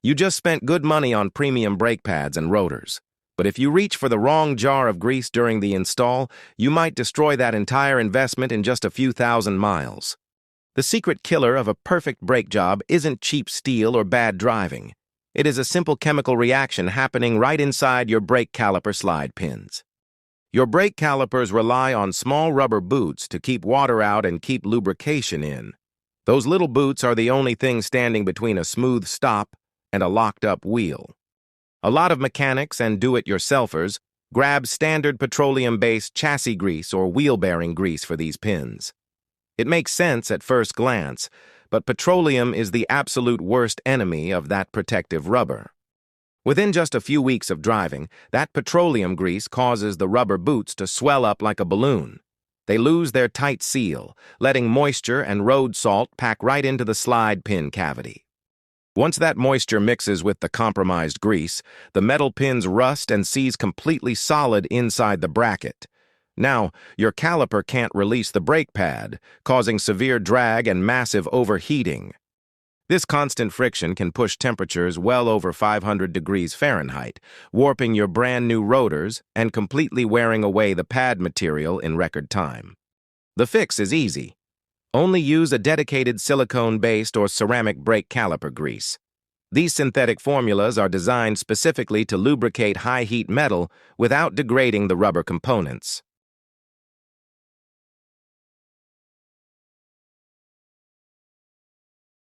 You just spent good money on premium brake pads and rotors. But if you reach for the wrong jar of grease during the install, you might destroy that entire investment in just a few thousand miles. The secret killer of a perfect brake job isn't cheap steel or bad driving. It is a simple chemical reaction happening right inside your brake caliper slide pins. Your brake calipers rely on small rubber boots to keep water out and keep lubrication in. Those little boots are the only thing standing between a smooth stop and a locked-up wheel. A lot of mechanics and do-it-yourselfers grab standard petroleum-based chassis grease or wheel bearing grease for these pins. It makes sense at first glance, but petroleum is the absolute worst enemy of that protective rubber. Within just a few weeks of driving, that petroleum grease causes the rubber boots to swell up like a balloon. They lose their tight seal, letting moisture and road salt pack right into the slide pin cavity. Once that moisture mixes with the compromised grease, the metal pins rust and seize completely solid inside the bracket. Now, your caliper can't release the brake pad, causing severe drag and massive overheating. This constant friction can push temperatures well over 500 degrees Fahrenheit, warping your brand new rotors and completely wearing away the pad material in record time. The fix is easy. Only use a dedicated silicone-based or ceramic brake caliper grease. These synthetic formulas are designed specifically to lubricate high-heat metal without degrading the rubber components.